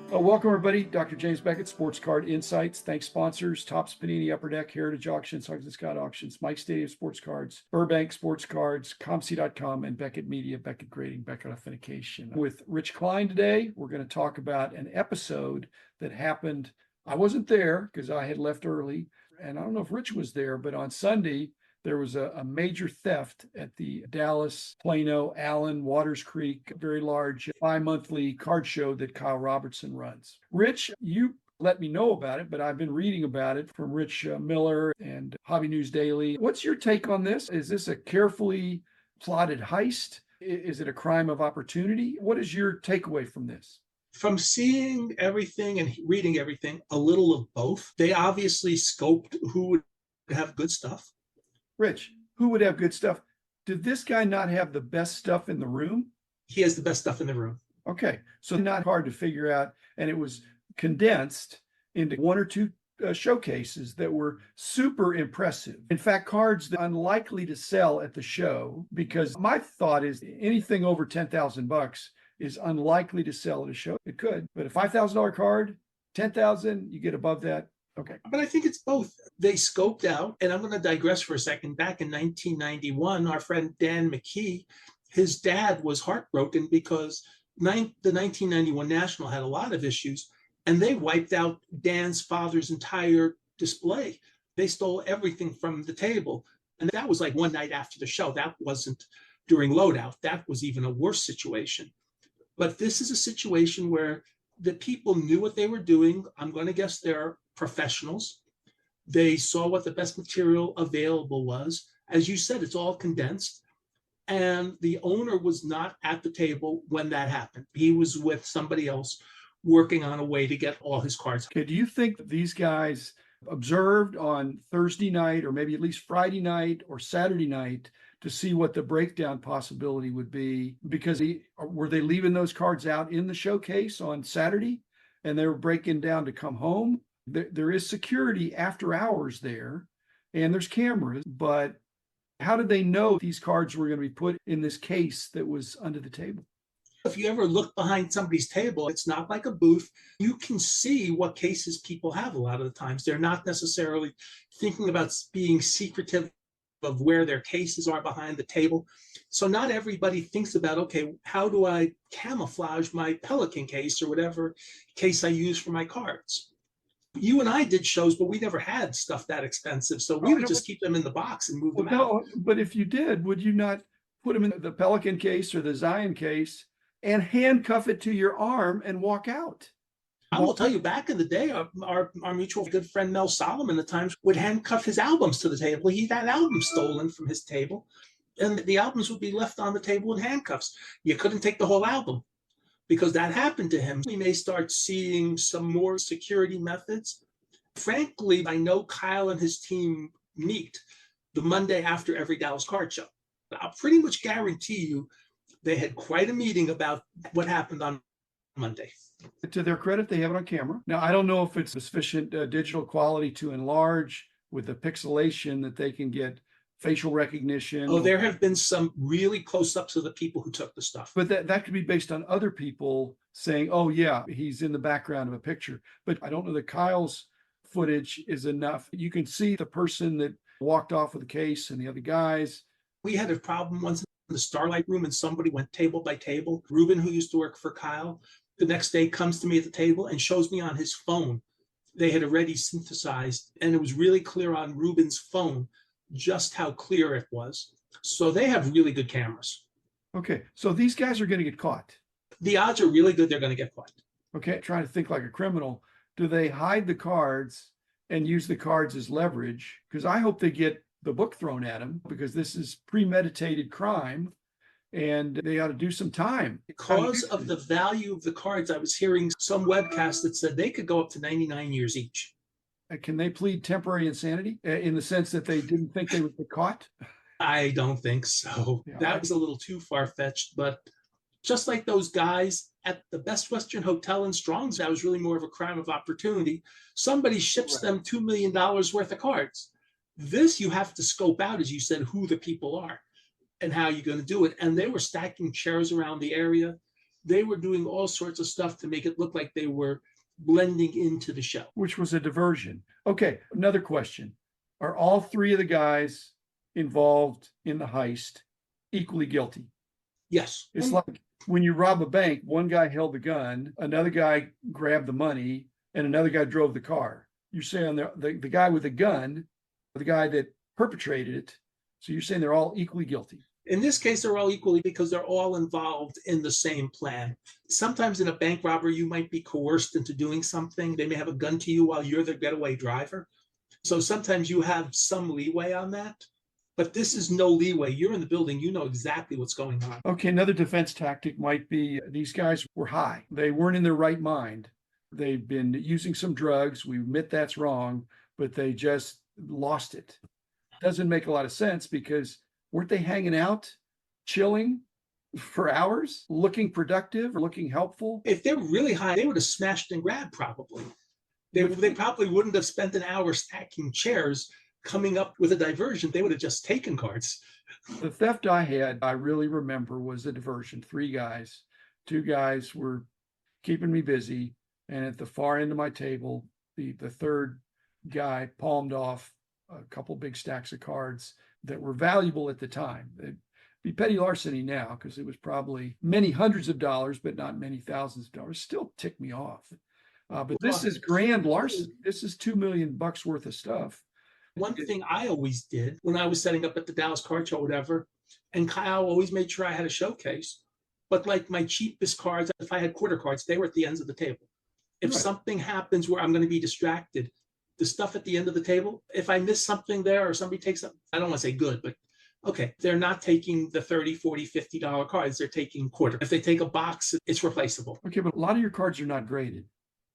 Welcome, everybody. Dr. James Beckett, Sports Card Insights. Thanks, sponsors. Topps Panini Upper Deck, Heritage Auctions, Huggins and Scott Auctions, Mike Stadium Sports Cards, Burbank Sports Cards, ComC.com, and Beckett Media, Beckett Grading, Beckett Authentication. With Rich Klein today, we're going to talk about an episode that happened. I wasn't there because I had left early, and I don't know if Rich was there, but on Sunday, there was a major theft at the Dallas, Plano, Allen, Waters Creek, very large bi-monthly card show that Kyle Robertson runs. Rich, you let me know about it, but I've been reading about it from Rich Miller and Hobby News Daily. What's your take on this? Is this a carefully plotted heist? Is it a crime of opportunity? What is your takeaway from this? From seeing everything and reading everything, a little of both. They obviously scoped who would have good stuff. Rich, who would have good stuff? Did this guy not have the best stuff in the room? He has the best stuff in the room. Okay, so not hard to figure out, and it was condensed into one or two showcases that were super impressive. In fact, cards that are unlikely to sell at the show, because my thought is anything over $10,000 is unlikely to sell at a show. It could, but a $5,000 card, 10,000, you get above that. Okay. But I think it's both. They scoped out, and I'm going to digress for a second. Back in 1991, our friend Dan McKee, his dad was heartbroken because the 1991 National had a lot of issues, and they wiped out Dan's father's entire display. They stole everything from the table. And that was like one night after the show. That wasn't during loadout. That was even a worse situation. But this is a situation where the people knew what they were doing. I'm going to guess they're professionals. They saw what the best material available was. As you said, it's all condensed. And the owner was not at the table when that happened. He was with somebody else working on a way to get all his cards. Okay, do you think these guys observed on Thursday night or maybe at least Friday night or Saturday night to see what the breakdown possibility would be? Because were they leaving those cards out in the showcase on Saturday and they were breaking down to come home? There is security after hours there and there's cameras, but how did they know these cards were going to be put in this case that was under the table? If you ever look behind somebody's table, it's not like a booth. You can see what cases people have a lot of the times. They're not necessarily thinking about being secretive of where their cases are behind the table. So not everybody thinks about, okay, how do I camouflage my Pelican case or whatever case I use for my cards? You and I did shows, but we never had stuff that expensive. So we would just keep them in the box and move them out. But if you did, would you not put them in the Pelican case or the Zion case and handcuff it to your arm and walk out? I will tell you, back in the day, our mutual good friend Mel Solomon at times would handcuff his albums to the table. He had albums stolen from his table, and the albums would be left on the table in handcuffs. You couldn't take the whole album because that happened to him. We may start seeing some more security methods. Frankly, I know Kyle and his team meet the Monday after every Dallas card show. I'll pretty much guarantee you they had quite a meeting about what happened on Monday. To their credit, they have it on camera. Now, I don't know if it's sufficient digital quality to enlarge with the pixelation that they can get facial recognition. Oh, there have been some really close-ups of the people who took the stuff. But that could be based on other people saying, oh, yeah, he's in the background of a picture. But I don't know that Kyle's footage is enough. You can see the person that walked off with the case and the other guys. We had a problem once in the Starlight room and somebody went table by table. Ruben, who used to work for Kyle, the next day comes to me at the table and shows me on his phone. They had already synthesized, and it was really clear on Ruben's phone just how clear it was. So they have really good cameras. Okay, so these guys are going to get caught. The odds are really good they're going to get caught. Okay, trying to think like a criminal. Do they hide the cards and use the cards as leverage? Because I hope they get the book thrown at them, because this is premeditated crime and they ought to do some time. Because of the value of the cards, I was hearing some webcast that said they could go up to 99 years each. Can they plead temporary insanity in the sense that they didn't think they would get caught? I don't think so. Yeah, that was a little too far-fetched, but just like those guys at the Best Western Hotel in Strong's, that was really more of a crime of opportunity. Somebody ships them $2 million worth of cards. This you have to scope out, as you said, who the people are and how you're going to do it. And they were stacking chairs around the area. They were doing all sorts of stuff to make it look like they were blending into the show. Which was a diversion. Okay, another question. Are all three of the guys involved in the heist equally guilty? Yes. It's like when you rob a bank, one guy held the gun, another guy grabbed the money, and another guy drove the car. You're saying the guy with the gun, the guy that perpetrated it. So you're saying they're all equally guilty. In this case, they're all equally because they're all involved in the same plan. Sometimes in a bank robbery, you might be coerced into doing something. They may have a gun to you while you're the getaway driver. So sometimes you have some leeway on that. But this is no leeway. You're in the building. You know exactly what's going on. Okay, another defense tactic might be these guys were high. They weren't in their right mind. They've been using some drugs. We admit that's wrong, but they just lost it. Doesn't make a lot of sense because weren't they hanging out, chilling for hours, looking productive or looking helpful? If they're really high, they would have smashed and grabbed probably. They probably wouldn't have spent an hour stacking chairs coming up with a diversion. They would have just taken cards. The theft I had, I really remember, was a diversion. 3 guys. 2 guys were keeping me busy. And at the far end of my table, the third guy palmed off a couple big stacks of cards that were valuable at the time. It'd be petty larceny now because it was probably many hundreds of dollars, but not many thousands of dollars. Still ticked me off. But this is grand larceny. This is $2 million worth of stuff. One thing I always did when I was setting up at the Dallas Card Show, whatever, and Kyle always made sure I had a showcase. But like my cheapest cards, if I had quarter cards, they were at the ends of the table. If something happens where I'm going to be distracted, the stuff at the end of the table, if I miss something there or somebody takes something, I don't want to say good, but okay, they're not taking the $30, $40, $50 cards. They're taking quarter. If they take a box, it's replaceable. Okay, but a lot of your cards are not graded.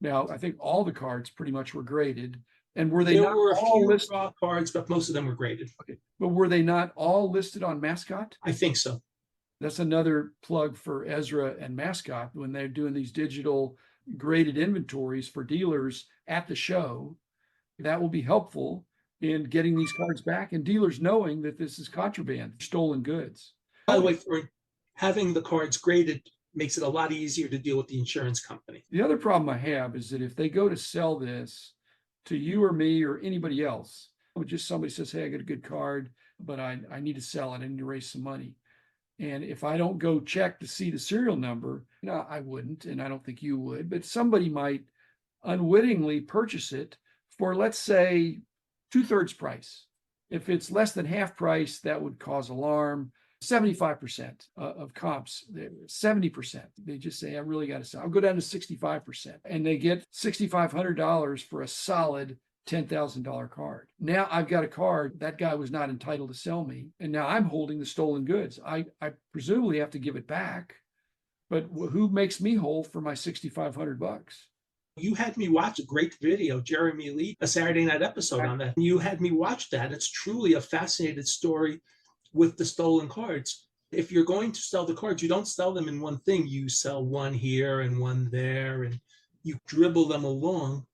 Now, I think all the cards pretty much were graded. And were they There not were a all few listed? raw cards, but most of them were graded. Okay, but were they not all listed on Mascot? I think so. That's another plug for Ezra and Mascot when they're doing these digital graded inventories for dealers at the show. That will be helpful in getting these cards back and dealers knowing that this is contraband, stolen goods. By the way, for having the cards graded makes it a lot easier to deal with the insurance company. The other problem I have is that if they go to sell this to you or me or anybody else, just somebody says, hey, I got a good card, but I need to sell it. I need to raise some money. And if I don't go check to see the serial number, no, I wouldn't, and I don't think you would, but somebody might unwittingly purchase it for, let's say, 2/3 price. If it's less than half price, that would cause alarm. 75% of comps, 70%, they just say, I really got to sell. I'll go down to 65%. And they get $6,500 for a solid $10,000 card. Now I've got a card that guy was not entitled to sell me. And now I'm holding the stolen goods. I presumably have to give it back. But who makes me whole for my $6,500? You had me watch a great video, Jeremy Lee, a Saturday night episode on that. You had me watch that. It's truly a fascinating story with the stolen cards. If you're going to sell the cards, you don't sell them in one thing. You sell one here and one there, and you dribble them along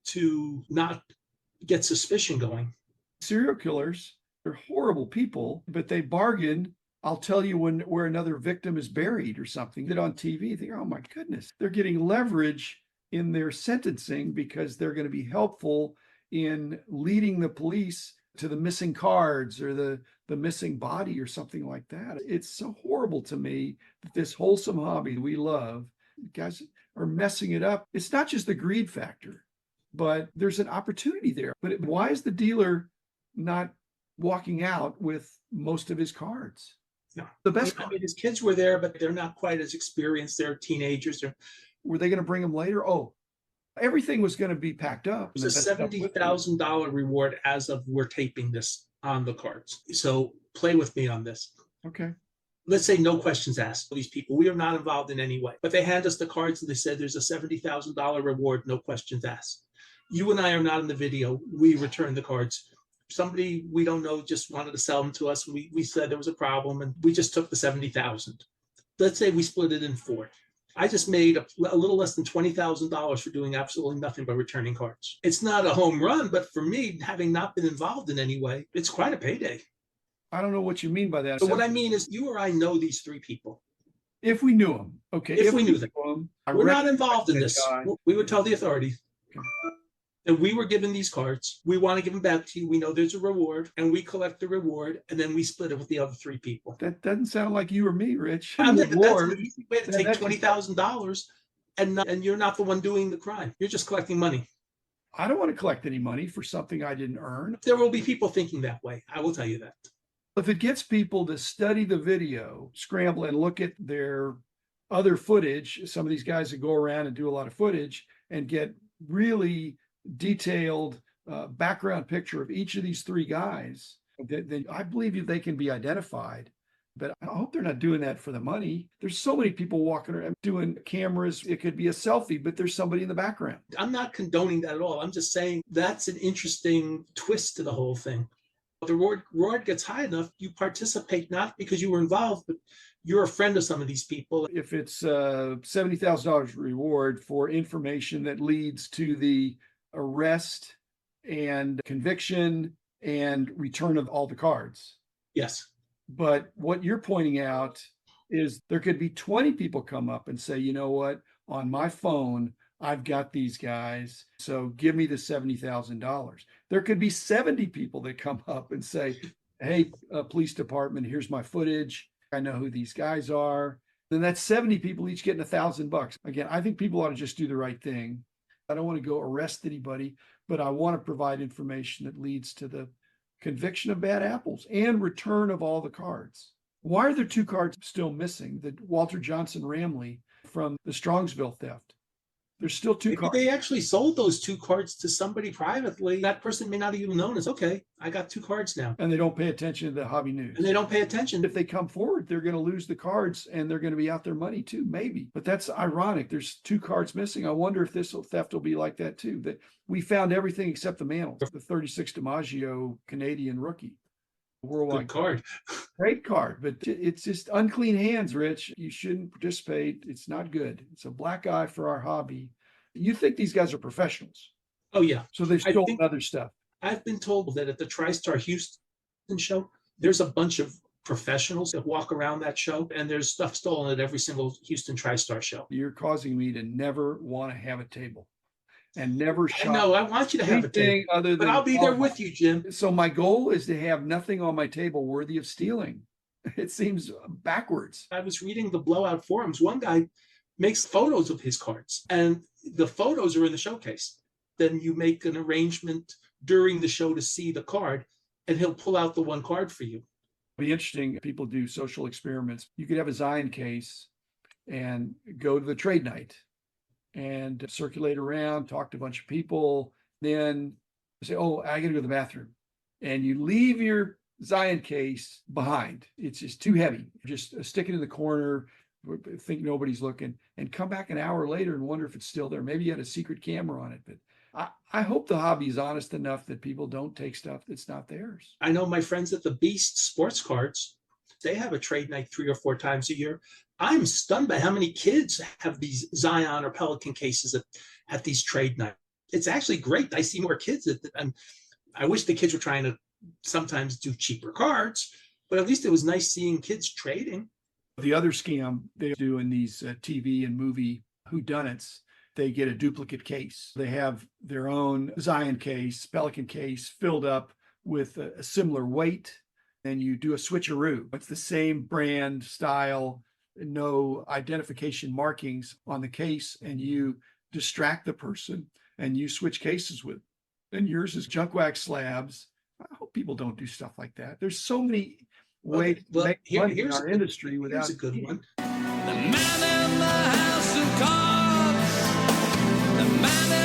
to not get suspicion going. Serial killers, they're horrible people, but they bargain. I'll tell you where another victim is buried or something. That on TV, you think, oh my goodness, they're getting leverage in their sentencing because they're going to be helpful in leading the police to the missing cards or the missing body or something like that. It's so horrible to me that this wholesome hobby we love, guys are messing it up. It's not just the greed factor, but there's an opportunity there. But why is the dealer not walking out with most of his cards? No. The best I mean, his kids were there, but they're not quite as experienced. They're teenagers. Were they going to bring them later? Oh, everything was going to be packed up. It's a $70,000 reward as of we're taping this on the cards. So play with me on this. Okay. Let's say no questions asked. These people, we are not involved in any way. But they hand us the cards and they said there's a $70,000 reward, no questions asked. You and I are not in the video. We returned the cards. Somebody we don't know just wanted to sell them to us. We said there was a problem and we just took the $70,000. Let's say we split it in 4. I just made a little less than $20,000 for doing absolutely nothing but returning cards. It's not a home run, but for me, having not been involved in any way, it's quite a payday. I don't know what you mean by that. So what I mean is you or I know these 3 people. If we knew them, okay. If we knew them. We're not recognize involved in that this. guy. We would tell the authorities Okay. that we were given these cards. We want to give them back to you. We know there's a reward, and we collect the reward, and then we split it with the other three people. That doesn't sound like you or me, Rich. I mean, that's Reward. an easy way to take $20,000, and you're not the one doing the crime. You're just collecting money. I don't want to collect any money for something I didn't earn. There will be people thinking that way. I will tell you that. If it gets people to study the video, scramble and look at their other footage, some of these guys that go around and do a lot of footage and get really detailed background picture of each of these three guys, then I believe they can be identified. But I hope they're not doing that for the money. There's so many people walking around doing cameras. It could be a selfie, but there's somebody in the background. I'm not condoning that at all. I'm just saying that's an interesting twist to the whole thing. The reward gets high enough, you participate not because you were involved, but you're a friend of some of these people. If it's $70,000 reward for information that leads to the arrest and conviction and return of all the cards. Yes. But what you're pointing out is there could be 20 people come up and say, you know what, on my phone, I've got these guys, so give me the $70,000. There could be 70 people that come up and say, hey, police department, here's my footage. I know who these guys are. Then that's 70 people each getting $1,000. Again, I think people ought to just do the right thing. I don't want to go arrest anybody, but I want to provide information that leads to the conviction of bad apples and return of all the cards. Why are there two cards still missing? The Walter Johnson Ramley from the Strongsville theft. There's still two cards. They actually sold those two cards to somebody privately. That person may not even known as, okay, I got two cards now. And they don't pay attention to the hobby news. And they don't pay attention. If they come forward, they're going to lose the cards and they're going to be out their money too, maybe. But that's ironic. There's two cards missing. I wonder if this theft will be like that too. That we found everything except the mantle, the 36 DiMaggio Canadian rookie. Worldwide Good card. Great card, but it's just unclean hands, Rich. You shouldn't participate. It's not good. It's a black eye for our hobby. You think these guys are professionals? Oh, yeah. So they've stolen other stuff. I've been told that at the TriStar Houston show, there's a bunch of professionals that walk around that show, and there's stuff stolen at every single Houston TriStar show. You're causing me to never want to have a table and never shop. No, I want you to have a table, other than but I'll be there with you, Jim. So my goal is to have nothing on my table worthy of stealing. It seems backwards. I was reading the Blowout forums. One guy makes photos of his cards, and the photos are in the showcase. Then you make an arrangement during the show to see the card, and he'll pull out the one card for you. It'd be interesting. People do social experiments. You could have a Zion case and go to the trade night and circulate around, talk to a bunch of people, then say, oh, I got to go to the bathroom. And you leave your Zion case behind. It's just too heavy. Just stick it in the corner, think nobody's looking, and come back an hour later and wonder if it's still there. Maybe you had a secret camera on it, but I hope the hobby is honest enough that people don't take stuff that's not theirs. I know my friends at the Beast Sports Cards, they have a trade night 3 or 4 times a year. I'm stunned by how many kids have these Zion or Pelican cases at these trade nights. It's actually great. I see more kids and I wish the kids were trying to sometimes do cheaper cards, but at least it was nice seeing kids trading. The other scam they do in these TV and movie whodunits, they get a duplicate case. They have their own Zion case, Pelican case filled up with a similar weight, and you do a switcheroo. It's the same brand, style, no identification markings on the case, and you distract the person and you switch cases with. And yours is junk wax slabs. I hope people don't do stuff like that. There's so many ways to make money in our industry without. Here's a good one. The man in the house of cards. The man